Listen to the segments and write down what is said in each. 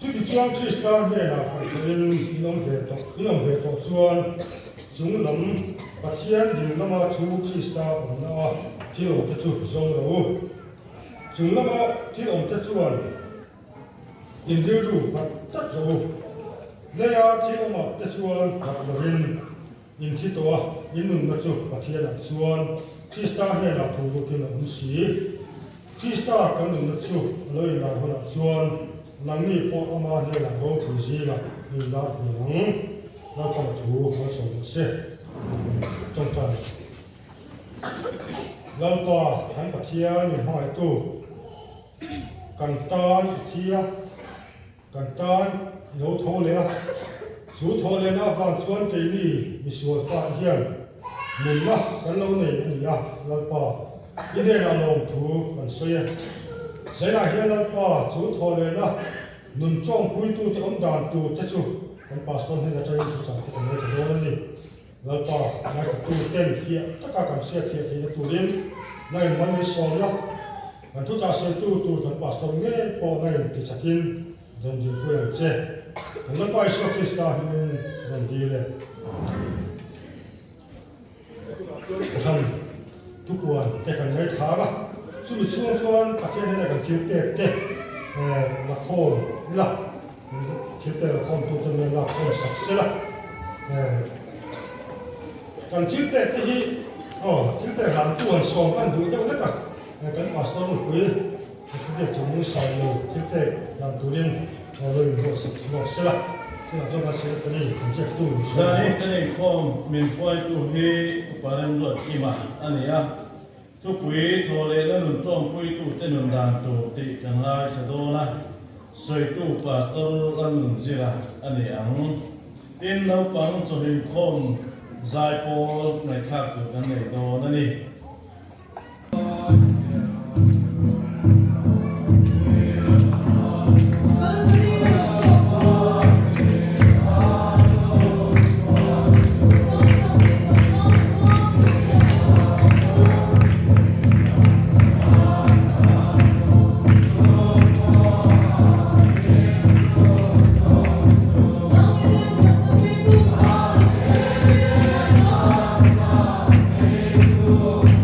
chú thì chuang chỉ star này là phải inom về to chuan chúng lắm bắt thiên dừng lắm mà chú chỉ star nó thì ông ta chú giống rồi chúng lắm mà thì ông ta chuan in dư đủ bắt tất rồi đây là thì ông mà ta chuan bắt rồi in thì to in nung mà chú bắt thiên là chuan chỉ star này là thủ đô kia là ông sĩ chỉ star cái nung mà chú lời là họ là chuan nang ni po ama ne la go khu ji la ni la nang la pa thu ma so se trong tan la pa han pa thia ni hai tu kan tan lo tho le chú tho le na van chuan ke ni sual fa hian mun ma kan lo nei ni ya la pa ide la long thu kan so ya sẽ là hiện nay pa chú thọ lên đó nung trong cuối tu thì ông đàn tu thế chú ông pastor hay là chơi chú chẳng thì cái này thì đâu này là pa lại tu tên kia tất cả các xe kia thì tu lên này mình đi xong nhá anh tu cha sẽ tu ông pastor nghe po này thì chắc in dần đi quên chết ông nói pa số Krista nên dần đi lên thằng tu quan cái cái này khá lắm chú bị chuông chuông các cái này là thiếu tệ là khô là thiếu tệ là không tụt lên là khô sạch sẽ là còn thiếu tệ thì thiếu tệ làm tuần sòng ăn đủ cho tất cả cái pastor một quý cái việc chúng sai nhiều thiếu tệ làm đủ lên rồi một sạch sẽ là thì là cho nó sẽ cái này cũng sẽ tu giờ cái này không mình phải tu hết và làm luật gì mà anh ấy à chú quý thọ lệ nó nằm trong quý tu trên nằm đàn tu thì chẳng ai sẽ đâu là soi tu pastor ăn nằm gì là anh ấy ăn tin lâu bằng cho hình không dài po này khác tu cái này đâu nè đi Oh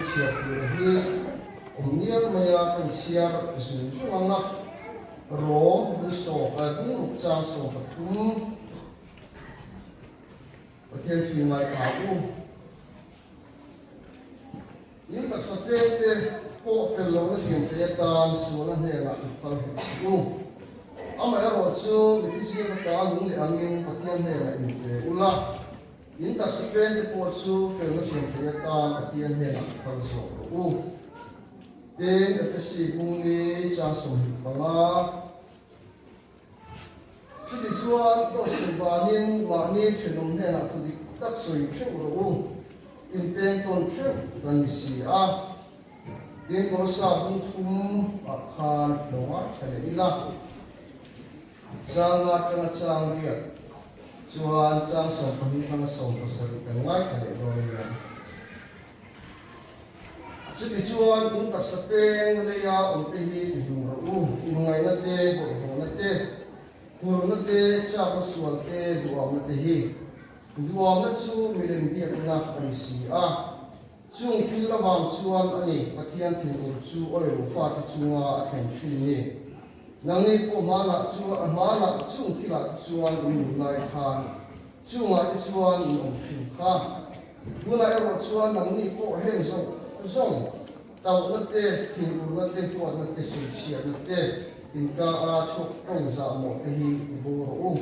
siap diri umniar maya kan siar susu anak rom besok bung rukca so patum pakai filmai kau ini tak seperti po film film kereta semua ni nak kalau itu ama erot so itu sih kata angin angin pakai ni nak itu ulah ini tak seperti po so film kereta pakai ni nak kalau so then FSC bungli jasum banga sudi suan to sebanin wani chenum hena tu di tak soi chen ro in pen ton chen dan si a then ko sa bung thum akhan noa chale ila changa tanga chang ria suan chang so pani thang so ko sari ngai chale ro ria Jadi suan in tak sepeng leya untuk hi dulu ingai nate bodoh nate guru nate siapa suan te dua nate hi dua nate su milen dia kena polisi cung kila bang suan ani patian tinggal su oleh lupa kecuma akan kini nangi ko mana cung kila suan mulai kan cuma suan umkha guna erot suan nangi ko henso zong tàu nước tê thìn u nước tê chua nước tê sủi xìa nước tê in ca a chúc trong dạ một cái hi bồ rô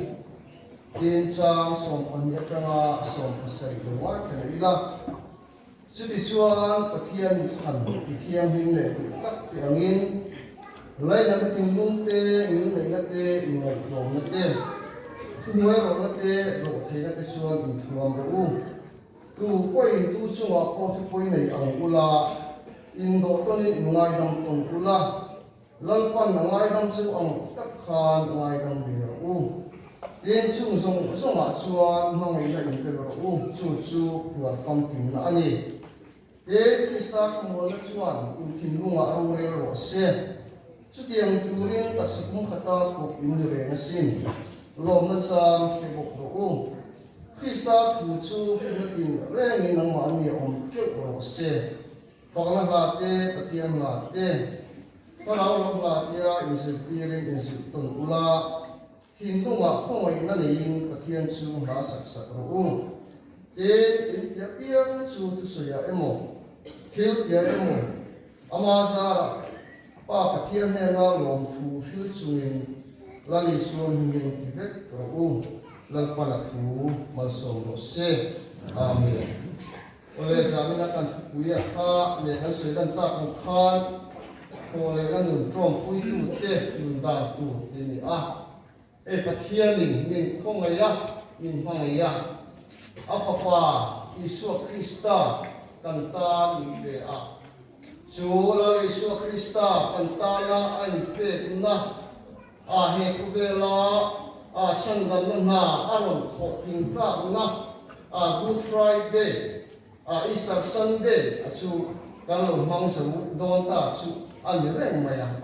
tin trang som anh nhớ trang a som pasai đồ quá cái này là sự đi xuân pathian hẳn pathian huynh lệ tắc tiếng in lấy những cái tiếng lung tê những này nước tê những này đồ nước tê thu hái đồ nước tê đồ thấy nước tê xuân in thường rô tu quay tu chung à có tu quay này ang ula in độ ton in ngay đam ton ula lal pan ngay đam chu ang tak khan ngay đam bia u tiên chung song à chuan mang ai lại in bia u chu puar kam tin na ani tiên kista khmol na chuan in thin lunga ro re ro se chu tiang turin tak sakung khata ko in re na sin lom na cham se bok ro u Krista thu chu Philippine reng nang ma ni om chu ro se pagna la te pathian la te parau long la te a in se piring in se ton ula hin lunga khoi na nei pathian chu ha sak ro u te in ya piang chu tu so ya emo khil ya emo ama sa pa pathian ne na lom thu phil chu in lali suan hin ti vek ro u lalpanak tu malsom rose amen oleh zaman akan kuya ha lekan sedan tak bukan oleh kan trom pui tu te undang tu ini pathianin min khongaya min hangaya afapa Yesus Krista tanta min be Jula Yesus Krista tantana an pe na he kubela sandam na aron thoping ka na Good Friday Easter Sunday chu kan lo mang sa don ta chu an reng maya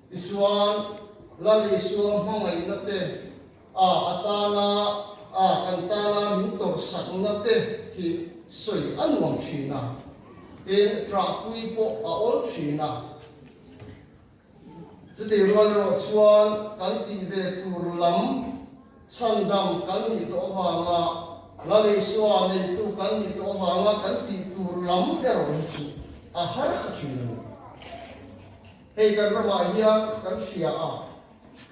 isuan lali su mangai na te atana kantana mintor sak na te hi soi an wang thina ten tra pui po ol thina Jadi ro chuan kan ti ve tur lam chandam kan ni to hanga lali suwa nei tu kan ni to hanga kan ti tur lam ero chu har sa thinu hei kan rama hiya kan sia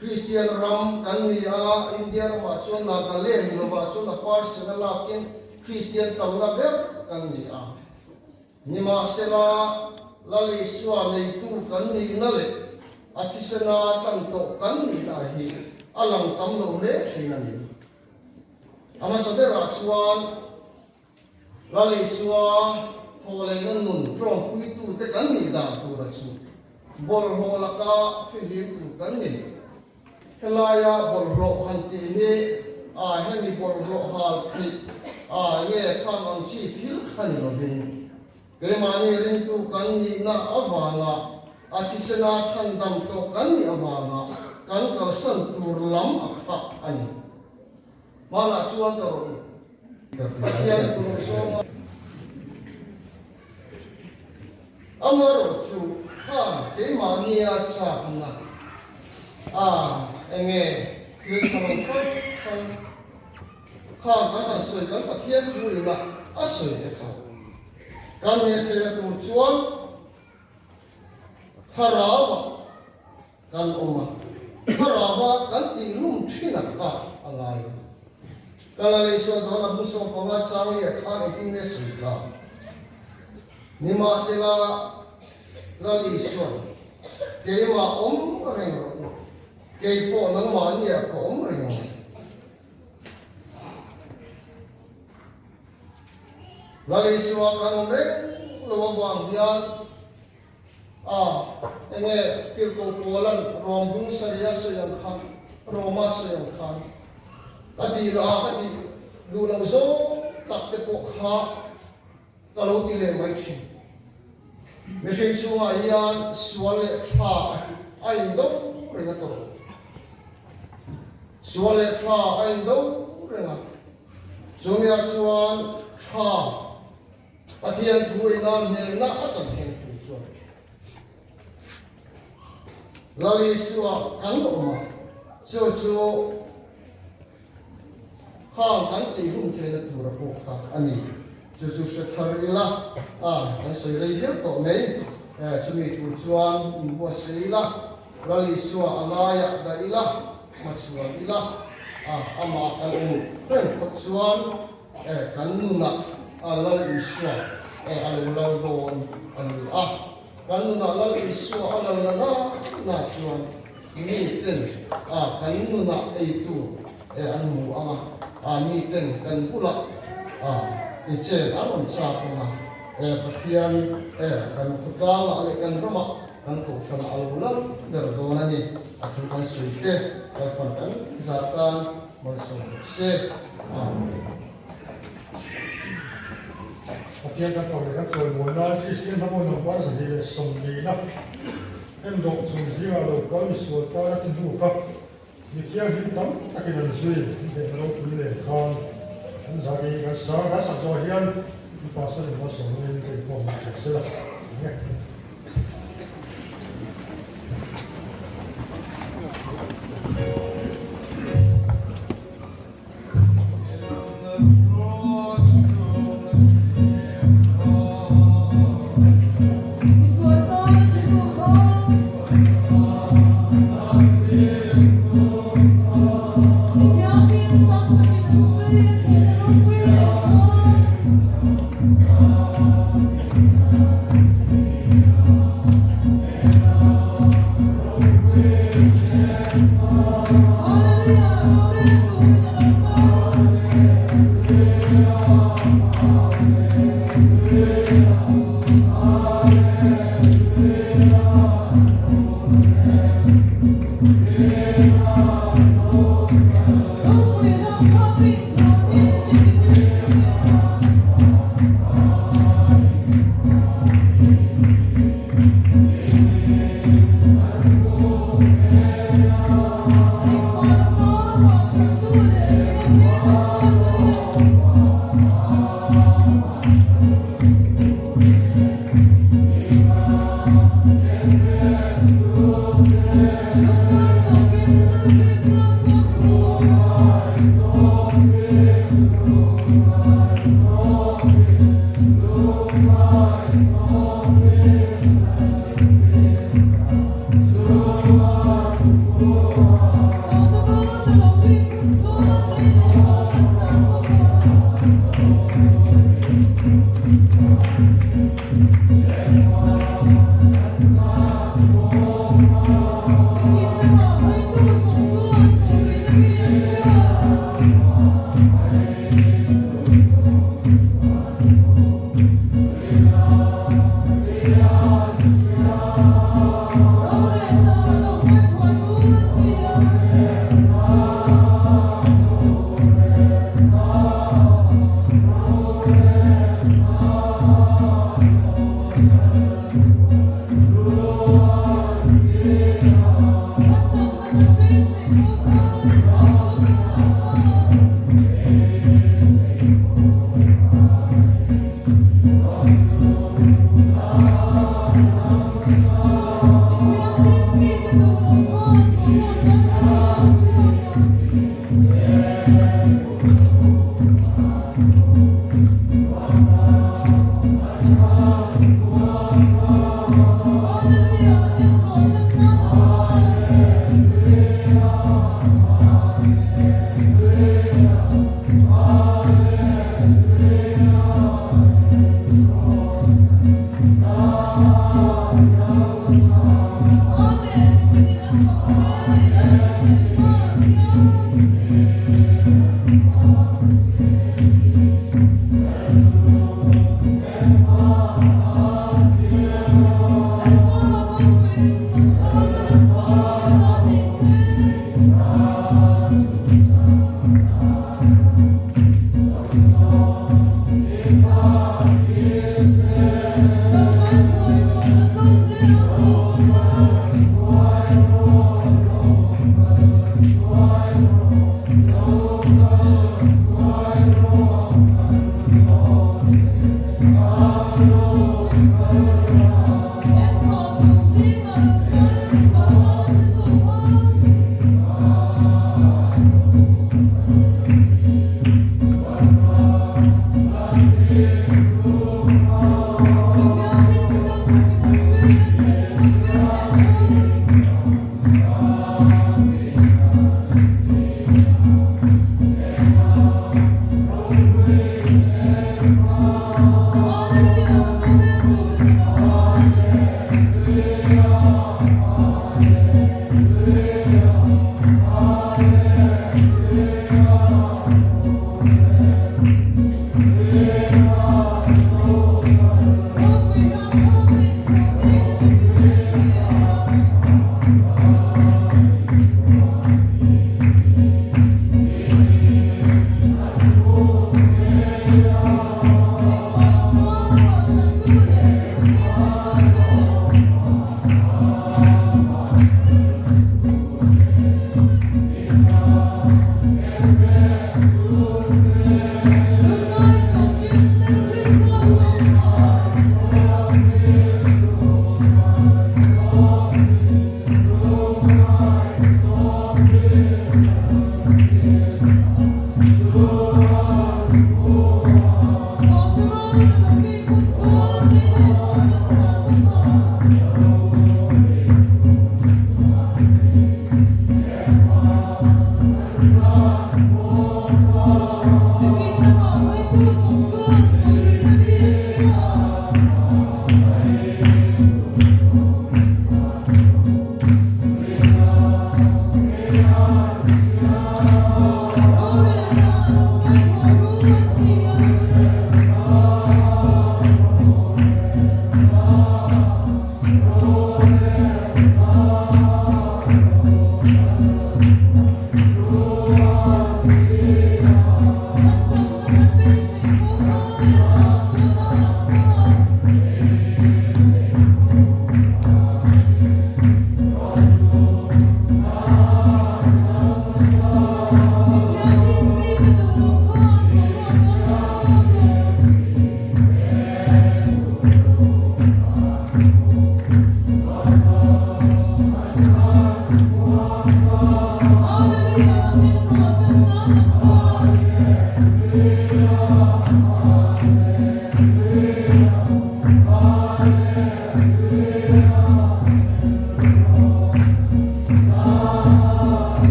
Christian ram kan ni India rama chuan Nagaland ni ba chuan personal lakin Christian tam na ber kan ni nima sela lali suwa nei tu kan ni na le Atisana tanto kan ni dahi alang tamlo le thina ni ama sadera chuan lali suwa thole nan nun trom pui tu te kan ni da tu ra chu bol holaka philip tu kan ni helaya bol ro han ti he hemi bol ro hal thi ye khan ang chi thil khan ro din ke mani rin tu kan ni na awanga Atisana chandam to kan ni awanga kan ka san tur lam akha ani mala chuan to yan tur so Amaro chu ha te mania cha kana enge ye thong thong kha ka soi kan pathian thu ina asoi de kha kan ne the tu chuan harawa kan oma harawa kan ti lum thina kha angai kala le so zona bu so pa chang ye kha ne tin ne sui ka nima sela lali so ke ma reng ro ke po nang ma ni ko reng lali so kan reng lo wang yan ene tir ko polan rom bung saria so yang khan roma so yang khan kadi du lang so tak te ko kha kalau ti le mai chi machine so ayan swale tra ai do ringa to swale tra ai do ringa zumya chuan tra pathian thuina ne na asam hen tu chuan lali suwa kan oma chu khang kan ti lum the na tu ra ko kha ani chu se thar ila kan soi rei de to nei chumi tu chuan in bo seila lali suwa alaya da ila masua ila ama kan ren ko chuan kan nuna lali suwa alu don ani kan nuna lali suwa ala na chuan mi ten kan nuna ei tu anu anga mi ten kan pula iche aron cha kona pathian kan khutang ale kan roma kan ko fan alulang der donani athul kan suite kan zatan masuk se pathian kan ko le choi mo na chi sin ha mo no par sa ni le som ni na em dong chung ji ga lo ko mi so ta ra tin du ka ni tiang hin tam ta ke nan sui de lo ku le khan an sa ge ga sa zo hian ni pa sa ni ma so ni ke ko ma se la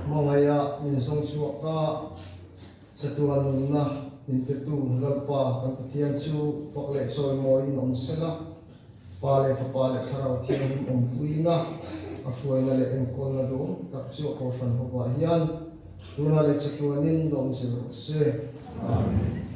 Mangaya minsong suwaka sa tuwan na ninpitu lalpa kan patiyan chu pakle soy mo in sela pale fa pale haraw tiyan puina afuay na le engkol na doon tapos ko fan ho ba yan tuna le chatuanin doon se. Amen.